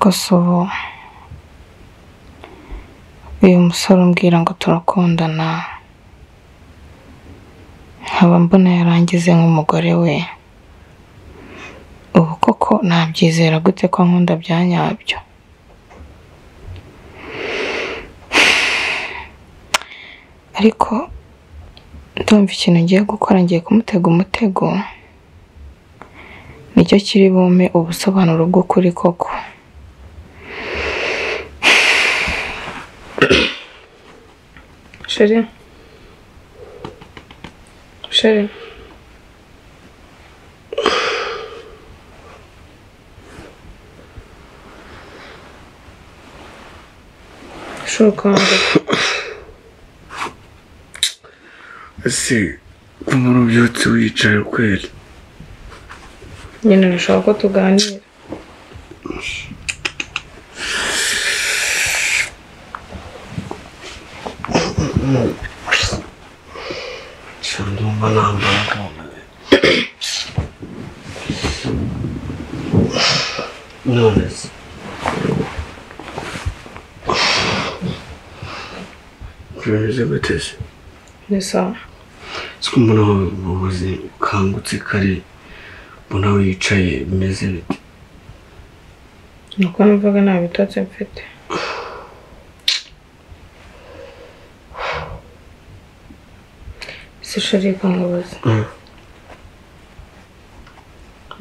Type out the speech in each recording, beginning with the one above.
ariko so uyu musore umbwira ngo turakundana nkaba mbona yarangize nk'umugore we ubu koko nabyizera gute ko nkunda byanyabyo ariko ndumva ikintu ngiye gukora ngiye kumutega umutego nicyo kiri bume ubusobanuro bw'ukuri koko Chérie Shukanga ese kumuru byutse wicaye kweli nyine nashaka ko tuganira ndumva nambara none se bimeze gute se ni sawa siko mbona ubuzi ukangutse kare mbona wicaye bimeze bite nuko numvaga nta bitotsi mfite Chérie kangubaza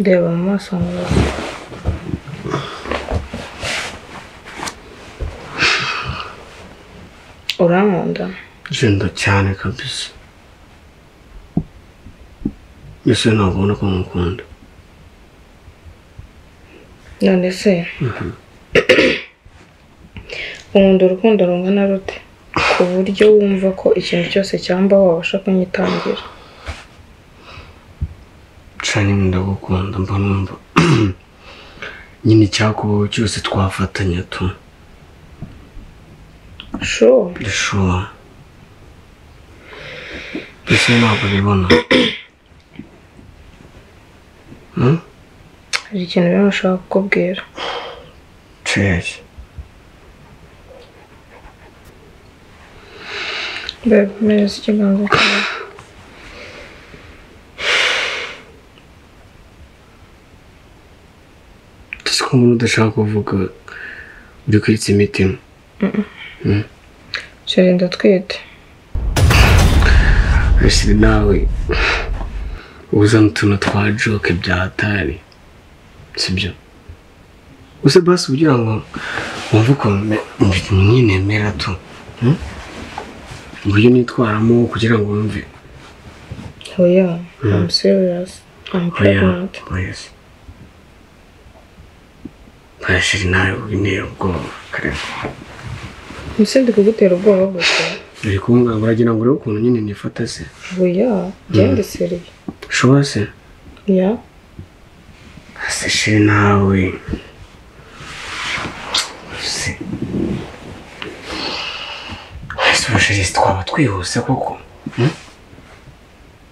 ndeba mu maso nkubaza urankunda jenda cyane kabisa ese nabona ko mukunda none se unkunda urukundo rungana rute ku buryo wumva ko ikintu cyose cyambaho wabasha kunyitangira cyane ndagukunda mba numva nyine cyakubaho cyose twafatanya tu sure ese ntabwo bibona hari ikintu rero nashaka kukubwira cheers babe mereza ikiganza cyawe ese ko umuntu udashaka kuvuga uri kwitsa imitima Chérie ndatwite ese nawe uzana utuntu twa joke bya hatari sibyo use basi ugira ngo wumve ko nyine mera tu uburyo nitwaramo kugira ngo wumve oya I'm serious I'm pregnant yes Chérie nawe ubintera ubwoba kare Musindi kugutera ubwoba gusa uri kumbwira ngo uragira ngo urebe ukuntu nyine nifata se oya genda seriye ushobora se ya ase Chérie nawe se Chérie twaba twihuse koko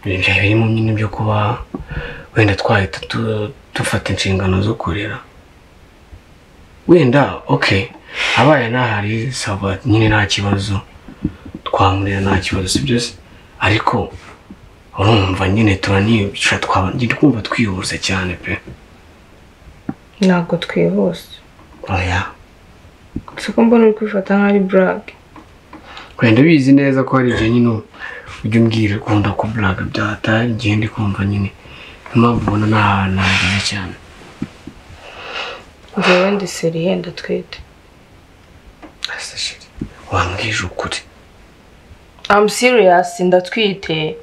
ibyo birimo nyine byo kuba wenda twahita dufata inshingano zo kurera wenda okay abaye nahari saba nyine nta kibazo twamurera nta kibazo sibyo se ariko urumva nyine turaniyica twaba ngiye kumva twihuse cyane pe ntabwo twihuse oya siko mbona uri kwifata nk'ari brag wenda bizi neza ko hari igihe nyine ujya umbwira ukunda ko brag byatari igihe ndi kumva nyine impamvu ubona nahageze cyane njyewe ndi seriye ndatwite ase Chérie wambwije ukuri I'm serious ndatwite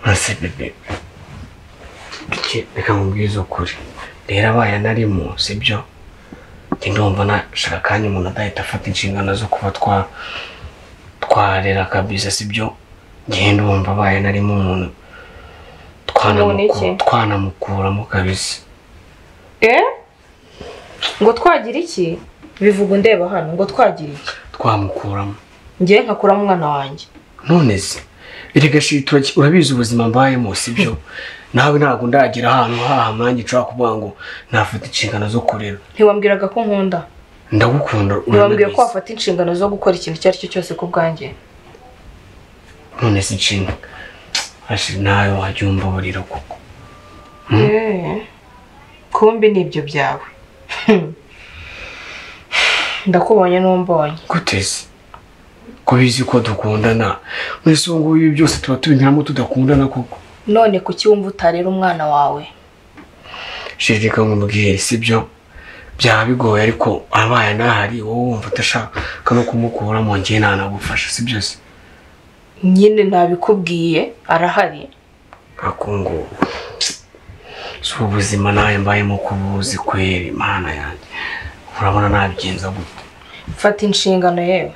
ase bebe reka mubwize ukuri rero abaye narimo sibyo ndumva nashaka kandi umuntu adahita afata inshingano zo kuba twarera kabisa sibyo ngenda wumva abaye narimo umuntu twanamukuramo kabisa ngo twagira iki bivuga ndeba hano ngo twagira iki twamukuramo ngiye nkakuramo umwana wanjye none se erega shitura urabizi ubuzima mbayemo sibyo nawe ntago ndagira ahantu hahamanye cyo kuvuga ngo nafata inshingano zo kurera ntiwambwiraga ko nkunda ndagukunda ntiwambwiye ko wafata inshingano zo gukora ikintu cyari cyo cyose ku bwanjye none si nshinga ashi nawe wajyumva burira kuko kumbi nibyo byawe ndakubonye n'umbonye guteze kubizi ko dukundana mwese ngo ibi byose tuba tubinyuramo tudakundana kuko none kuki wumva utarera umwana wawe shirika nk'umubwire sibyo byaba bigoye ariko abaye nahari wowe wumva utashaka no kumukura mu ngiye ntanagufasha sibyo se nyine nabikubwiye arahari akungu so ubuzima nawe mbayemo kubuzi kweri mana yanjye urabona nabigenza gute fata inshingano yewe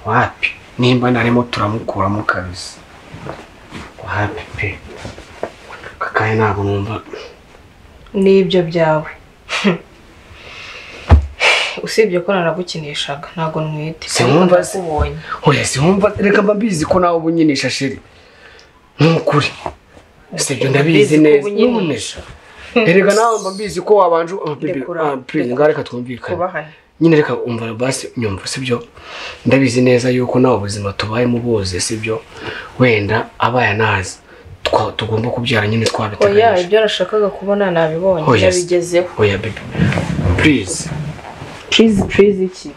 wapi nimba narimo turamukuramo kabisa wapi pe kakaye ntabwo numva nibyo byawe usibye ko naragukinishaga ntabwo ntwite sinumva kubonye oya sinumva reka mbabizi ko nawe ubunyinisha sheri nukuri sibyo ndabizi neza nunesha erega nawe mbabizi ko wabanje please ngareka twumvikane nyine reka umva basi nyumva sibyo ndabizi neza yuko nawe ubuzima tubayemo boze sibyo wenda abaye nazi tugomba kubyara nyine twabiteganyije oya ibyo nashakaga kubona nabibonye nabigezeho oya baby please iki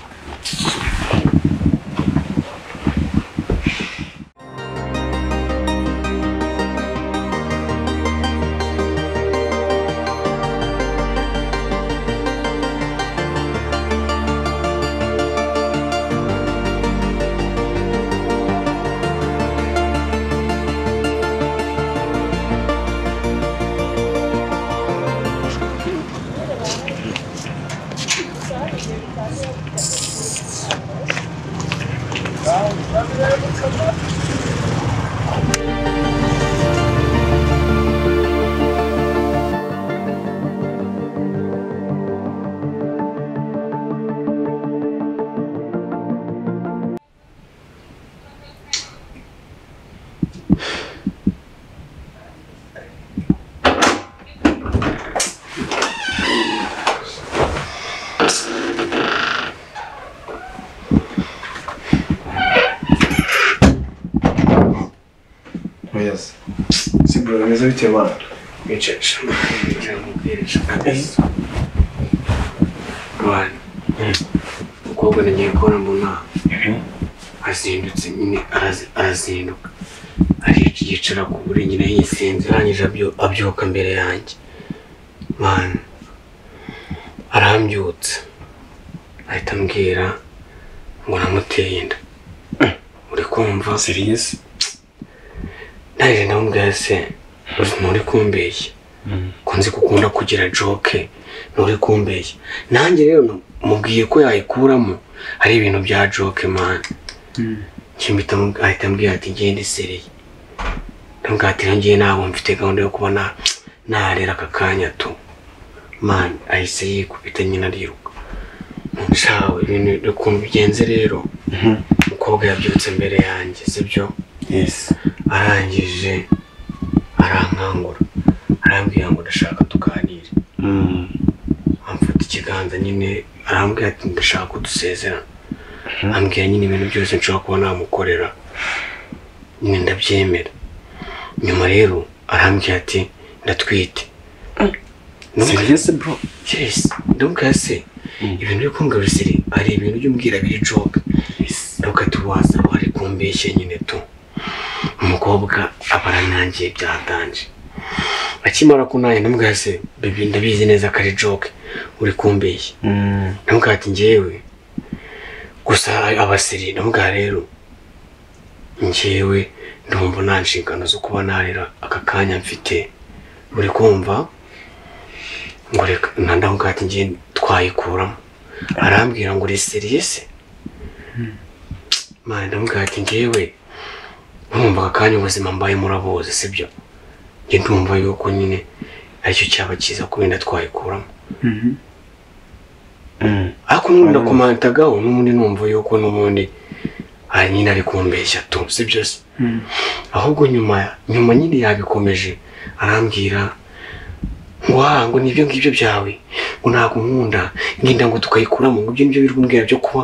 Yes. Si bro, meza bite bana? Biceje. Biceje kabisa. Bwana. Ukobwa nagiye kubona mbona. Azindutse nyine arazinduka. Yicara ku buri nyine yisinze arangije abyuka mbere yanjye. Man. Arambyutse. Ahita ambwira ngo namuteye inda. Uri kumva? Serious? Naje ndamubwira se nturi kumbeshya ko nzi gukunda kugira joke nturi kumbeshya nanjye rero mubwiye ko yayikuramo hari ibintu bya joke man kimbita ahita ambwira ati ngende sereye ndamubwira ati ngiye nabo mfite gahunda yo kuba narera aka kanya tu man ahise yikubita nyine ariruka nshawe ibintu ukuntu bigenze rero umukobwa yabyutse mbere yanjye sibyo Yes. arangije arankangura arambwira ngo ndashaka tuganire amfata ikiganza nyine arambwira ati ndashaka kudusezerana ambwira nyine ibintu byose nshobora kuba namukorera nyine ndabyemera nyuma rero arambwira ati ndatwite Serious bro? Yes, ndumva se ibintu byo kumbwira siri ari ibintu by'umbwira biri joke ndoka tuwaza bari kumbeshye nyine tu umukobwa abaranyangiye byatanje akimara kunaye ndamubwira se baby ndabizi neza ko ari joke uri kumbeshya ndamubwira ati njyewe gusa abasiri ndamubwira rero njyewe ndumva nta nshingano zo kuba narera aka kanya mfite uri kumva ngo reka ndamubwira ati njye twayikuramo arambwira ngo uri serious man ndamubwira ati njyewe numva akanya ubuzima mbaye muraboze sibyo njye ndumva yuko nyine aricyo cyaba cyiza kubenda twayikuramo ariko n'ubundi akomantagaho n'ubundi numva yuko n'ubundi nyine ari kumbeshya tu sibyo se ahubwo nyuma nyine yabikomeje arambwira ngo nibyo ngibyo byawe ngo ntabwo nkunda nginda ngo tukayikuramo ngo ibyo nibyo birumbwira byo kuba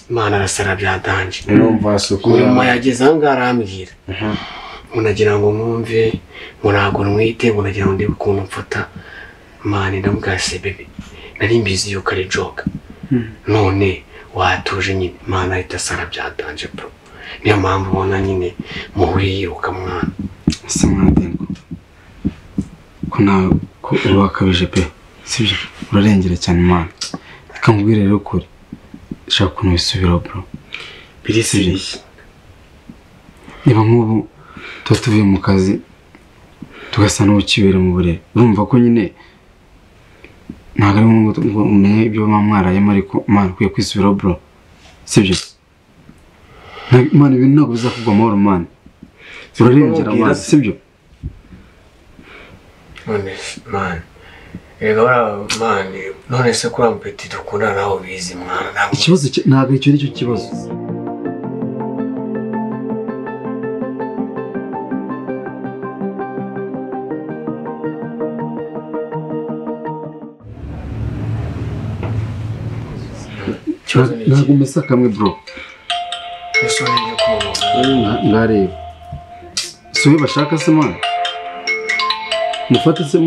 Imana arasara byadanje nyuma yageze aho ngaho arambwira unagira ngo mwumve ngo ntabwo nwite ngo nagira ngo ndebe ukuntu mfata mani ndamugase bebe nari mbizi yuko ari joke none watuje nyine Imana ahita asara byadanje bro niyo mpamvu ubona nyine muhuri yiruka mwana ese mwadengo ko nawe ko urakabije pe sibyo urarengera cyane Imana reka nkubwire rero ukuri shaka ukuntu wisubiraho bro biri serious niba nk'ubu tuba tuvuye mu kazi tugasa n'ukibera mu burere urumva ko nyine ntabwo ari ngo umenye ibyo mwamwarayemo ariko Imana ukwiye kwisubiraho bro sibyo Imana ibintu ntabwo bizakugwa amahoro Imana urarengera Imana sibyo none man rega bara man none se kuri ampeti dukunda naho bizi mwana ntabwo ikibazo ntabwo icyo ari cyo kibazo ntabwo umesa kamwe bro ese ni ko ngareba si we bashaka se mwana mufate se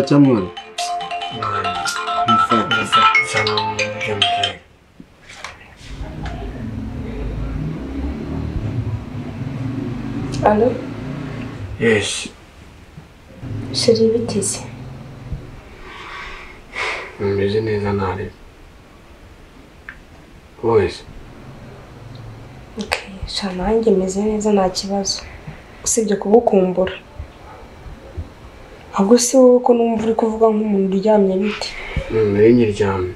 cyamwore Allo? Yes. Sheri biteze. Meze neza nare. Boys. Okay, shanange meze neza nta kibazo. Usibye kubukumbura. Ahubwo se wowe ko numva uri kuvuga nk'umuntu uryamye bite? Nari nyiryamye.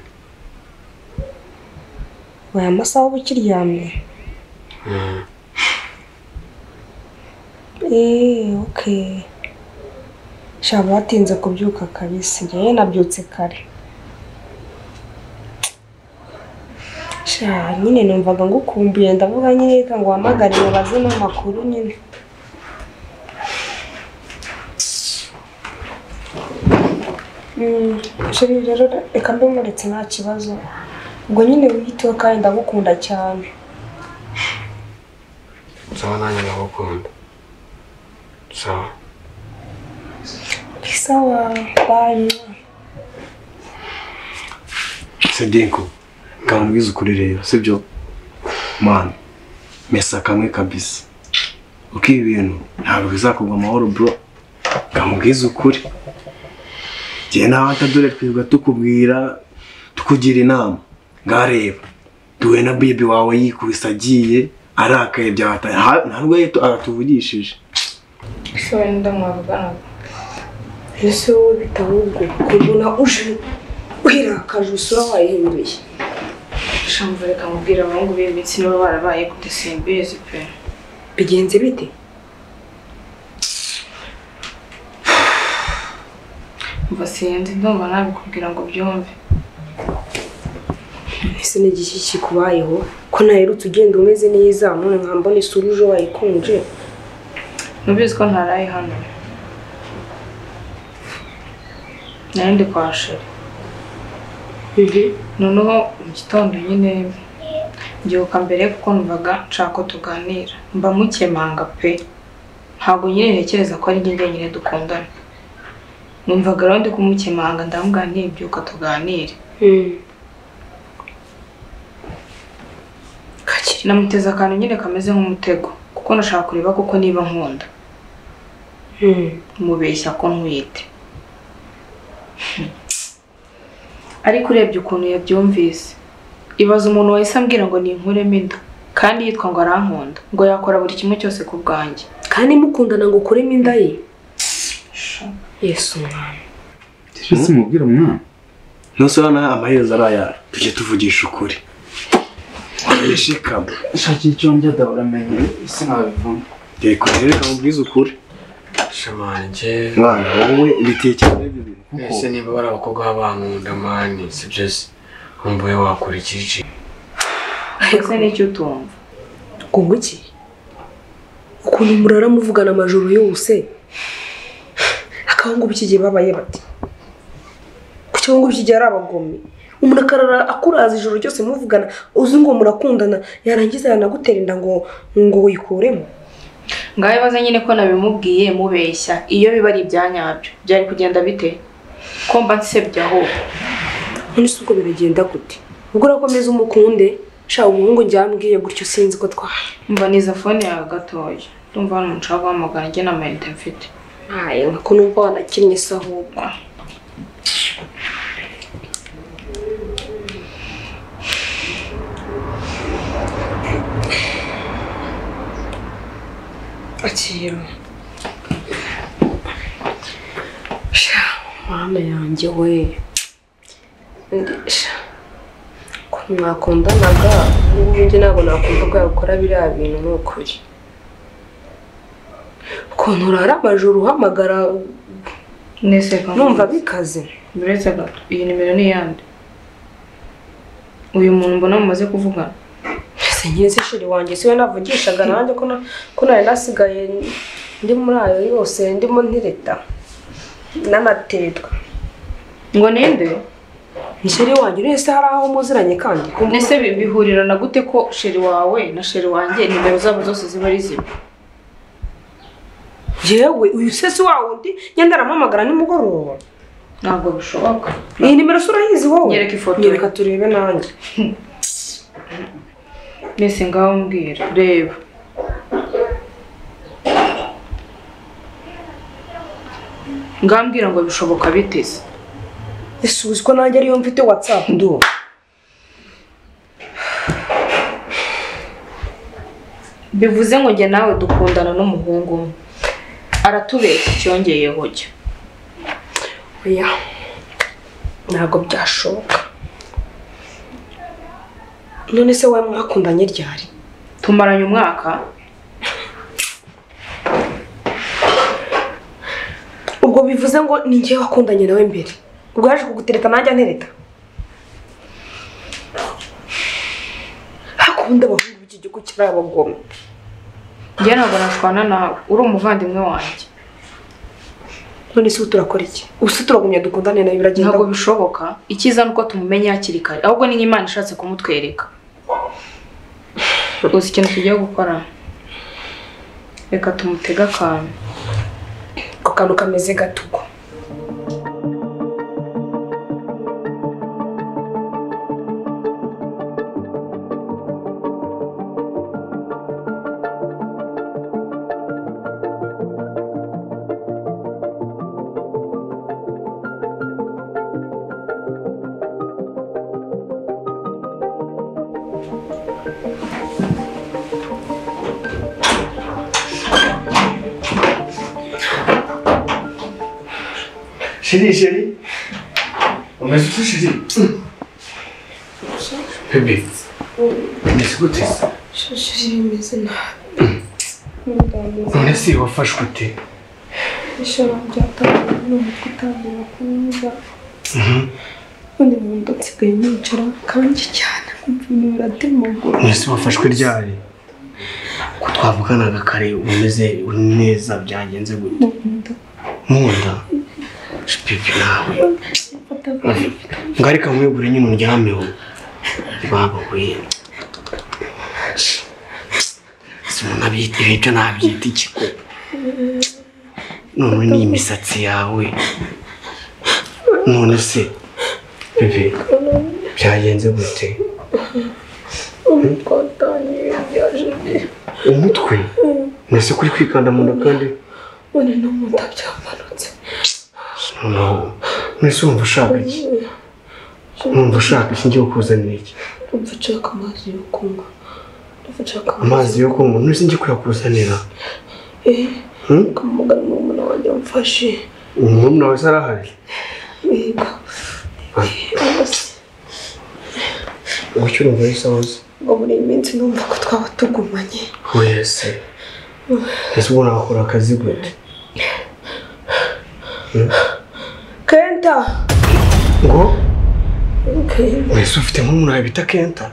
Waya amasaha uba ukiryamye? Okay. Shaba batinze kubyuka kabisa. Njye nabyutse kare. Sha nyine numvaga ngukumbuye ndavuga nyine reka ngo hamagare mubaze n'amakuru nyine. Sheri rero reka mbe muretse nta kibazo. Ubwo nyine wihiteho kandi ndagukunda cyane. Sawa nanjye ndagukunda. Sawa. Sawa, bye. Sedenko kamubwiza ukuri rero sibyo man mesa kamwe kabisa uko ibintu ntabwo bizakugwa amahoro bro kamubwiza ukuri je nawe atadore twibwa tukubwira tukugira inama ngareba duwe na baby wawe yikubisa agiye arakaye byata ntabwo aratuvugishije So ndamwavugana. Ese wowe bitawubwo kubona uje kwirakaje usura wayihinduye. Shamva reka mubwira abahungu b'imitsi niba barabaye gute simbizi pe. Bigenze bite? Mva sinzi ndumva nabikubwira ngo byumve. Ese ni igiki kikubayeho ko naherutse ugenda umeze neza none nkambona isura uje wayikunje. Nubizi ko ntaraye hano. Nandi kwa Sheri. Noneho mu gitondo nyine ngiuka mbere kuko numvaga nshaka tuganira. Mba mukemanga pe. Ntabwo nyine ntekereza ko ari njye nyine dukundana. Numvaga rero ndi kumukemanga ndamubwira byuka tuganire. Kakiri namuteza akantu nyine kameze nk'umutego kuko nashaka kureba kuko niba nkunda. Mubeshya ko ntwite. Ariko urebye ukuntu yabyumvise. Ibaza umuntu wahise ambwira ngo ni inkuremo inda kandi yitwa ngo arankunda ngo yakora buri kimwe cyose ku bwanjye. Kandi mukundana ngo ukuremo inda ye. Yesu mwana. Ese mubwira mwana. Nusana amaherezo araya tujye tuvugisha ukuri. Yeshikamo. Shaki icyo njya dauramenye isi nabivamo. Yego reka mubwize ukuri. Shamanje. Mwana wowe bitekeye bibi. Ese niba bara abakobwa bankunda mani sibyo se. Nkumbuye wakora iki? Ese ni cyo utumva. ngo iki ukuntu murara muvugana amajoro yose akaba ngo bikigiye babaye bati kuki ngo bikigiye ari abagome umuntu akarara akuraza ijoro ryose muvugana uzi ngo murakundana yarangiza yanagutera inda ngo wikuremo ngaye baza nyine ko nabimubwiye mubeshya iyo biba ari ibyanyabyo byari kugenda bite ko mba nsebyaho none se ubwo biragenda gute ubwo urakomeza umukunde sha umuhungu njyambwiye gutyo sinzi ko mva niza phone yawe gatoya ndumva hano nshaka guhamagara njye n'amayinite mfite aye nkako numva wanakinnye se ahubwo akira sha mama yanjye we ndisha ko mwakundanaga n'ubundi ntabwo nakumva ko yakora biriya bintu n'ukuri ukuntu urara amajoro uhamagara numva bikaze buretse gato iyi nimero ni yande uyu muntu mbona mumaze kuvugana ese nyizi shiri wanjye siwe navugishaga nanjye ko nari nasigaye ndi muri ayo yose ndimo ntireta nanaterwa ngo ninde sheri wanjye nese hari aho muziranye kandi nese bihurirana gute ko sheri wawe na sheri wanjye nimero zabo zose ziba ari zimwe yewe uyu sesi wawe ndi nyenda aramamagara nimugoroba ntabwo bishoboka iyi nimero sura yizi wowe nyereka ifoto nyereka turebe nanjye nese ngaho mbwira reba ngambwira ngo bishoboka biteze ese uzi ko nanjye ariyo mfite WhatsApp ndo bivuze ngo njye nawe dukundana n'umuhungu umwe aratubeshya cyongeyeho cyo oya ntabwo byashoboka none se wowe mwakundanye ryari tumaranye umwaka ubwo bivuze ngo ni njye wakundanye nawe mbere ubwo yaje kugutereta nanjye antereta hakunda abahungu b'iki gihugu kiri abagome njye ntabwo nashwana nawe uri umuvandimwe wanjye none se turakora iki ubu turagumya dukundane nawe biragenda ntabwo bishoboka icyiza nuko tumumenya hakiri kare ahubwo ni Imana ishatse kumutwereka uzi ikintu tugiye gukora reka tumutega akantu ako kantu kameze gatuko Chérie, on va se chérie. Bébé, mais c'est quoi ça? Chérie, mais c'est on essaie de faire écouter. Je vais undi muntu nsigaye nicara kandi cyane ibintu biratemagura mwese wafashwe ryari ko twavuganaga kare umeze uri neza byagenze gute munda bibi nawe ngarika mwegure nyine unjyameho baba we simuna bita ibyo nabyita ikiko none ni imisatsi yawe none se bibi byagenze gute umutwe mwese kuri kwikanda mu nda kandi none no mu nda byamanutse no mwese wumva ushaka iki wumva ushaka iki ngiye kuzanira iki umva ushaka amazi yo kunywa amazi yo kunywa mwese ngiye kuyakuzanira kamugana n'umuntu wanjye wamfashe umuntu nawe sarahari yego Ucyo urumva yisahoze ngo muri iminsi numva ko twaba tugumanye wese ese ubona akora akazi gute Kenta ngo wese ufite nk'umuntu bita Kenta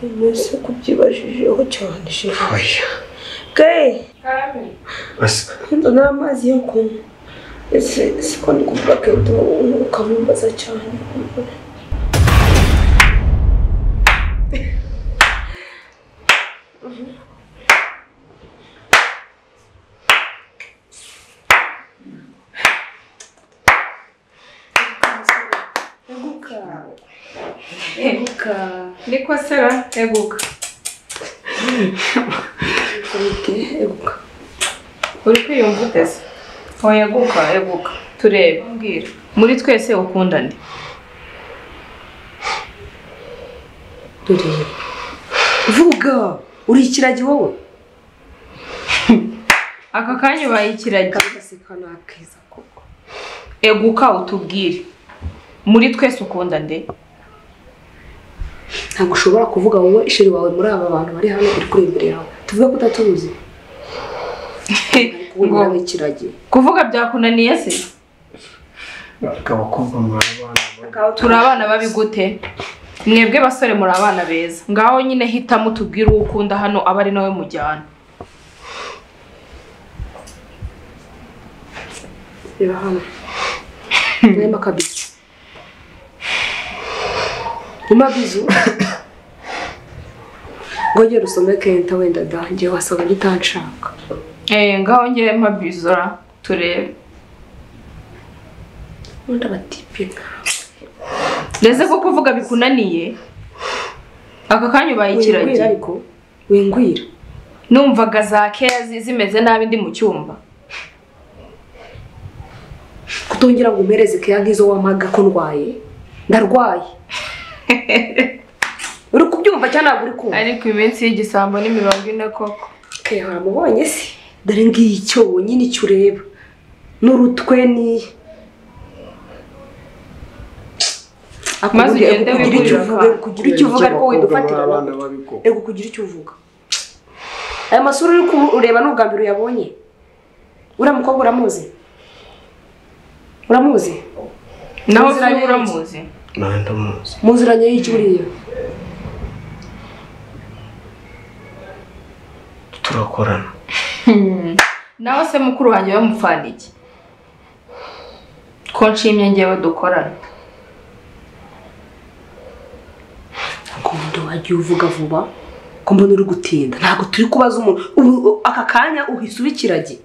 Mwese kubyibajijeho cyane shehe. Oya. Ke, Basi. ndona amazi yo kunywa. Ese siko ndi kuvuga ko ukamumbaza cyane. Eguka. Niko sera, eguka. Eguka. Uri kwiyumva uteze? Oya eguka. Turebe, mbwira. Muri twese ukunda nde? Turebe. Vuga, uri ikiragi wowe? Aka kanya ubaye ikiragi. Gaseka nakeza koko. Eguka utubwire. Muri twese ukunda nde? Ntabwo ushobora kuvuga wowe isheri wawe muri aba bantu bari hano uri kuri imbere yawe. Tuvuge ko utatuzi. Ngo ikiragi. Kuvuga byakunaniye se? Abakobwa muri abana. Turi abana babi gute? Mwebwe basore muri abana beza. Ngaho nyine hitamo tubwire uwo ukunda hano aba ari nawe mujyana. Reba hano. Nema kabisa. Imabizu. Ngoje rusome kenta wenda dange wasaba gitanshaka. Ngaho ngiye mabizora turebe. Unda batipika. Leze ko kuvuga bikunaniye. Aka kanya ubaye ikiragi. Ariko wingwira. Numvaga za keza zimeze nabi ndi mu cyumba. Kutongera ngo umereze keya ngizo wamaga ko ndwaye. Ndarwaye. Uri kubyumva cyane ntabwo uri kumva. Ariko iminsi y'igisambo ni 40 koko. Keya waramubonye se? Dore ngicyo nyine icyo ureba. N'urutwe ni Maze ugende kugira icyo uvuga ariko widufatira. Ego kugira icyo uvuga. Aya masura uri kureba n'ubwambiro uyabonye. Uramukobwa uramuzi? Uramuzi? Naho uramuzi? Ndamuzi. Muziranye y'iki buriya? Turakorana. Naho se mukuru wanjye bamufana iki? Ko nshimye ngewe dukorana. Kundo wagiye uvuga vuba ko mbona uri gutinda. Ntabwo turi kubaza umuntu aka kanya uhisubikirage.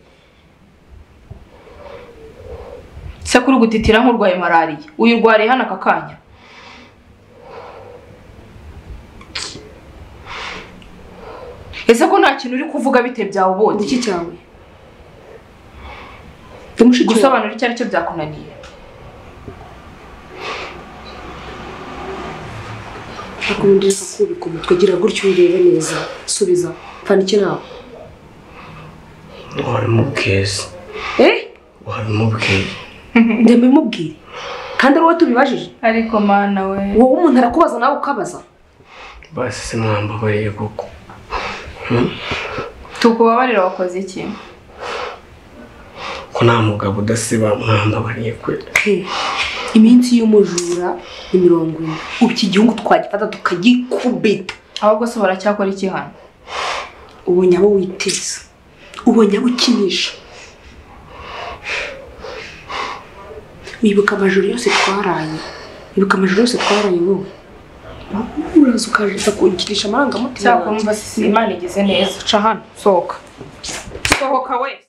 Se kuri gutitira nk'urwaye malaria. Uyirwariye hano aka kanya. Ese ko nta kintu uri kuvuga bite byawe ubundi? Iki cyawe? Gusobanura icyo ari cyo byakunaniye. Akundira kubika umutwe gira gutyo urebe neza. Subiza. Fana iki nawe? Wabimubwiza. Wabimubwiye. Ndemubwire. Kandi ari wowe tubibajije. Ariko mana we. Wowe umuntu arakubaza nawe ukabaza. Basi se mwambabariye koko. Tukubabarira wakoze iki? Ko nta mugabo udasiba mwambabariye kwe. Iminsi y'umujura ni 40. Ubu iki gihugu twagifata tukagikubita. Ahubwo se baracyakora iki hano? Ubonye abo witeza. Ubonye abo ukinisha. Wibuka amajoro yose twaraye. Wibuka amajoro yose twaraye wowe. Uraza ukaje kungirisha amarangamutima. Cyakumva Imana igeze neza. Ca hano sohoka. Sohoka we.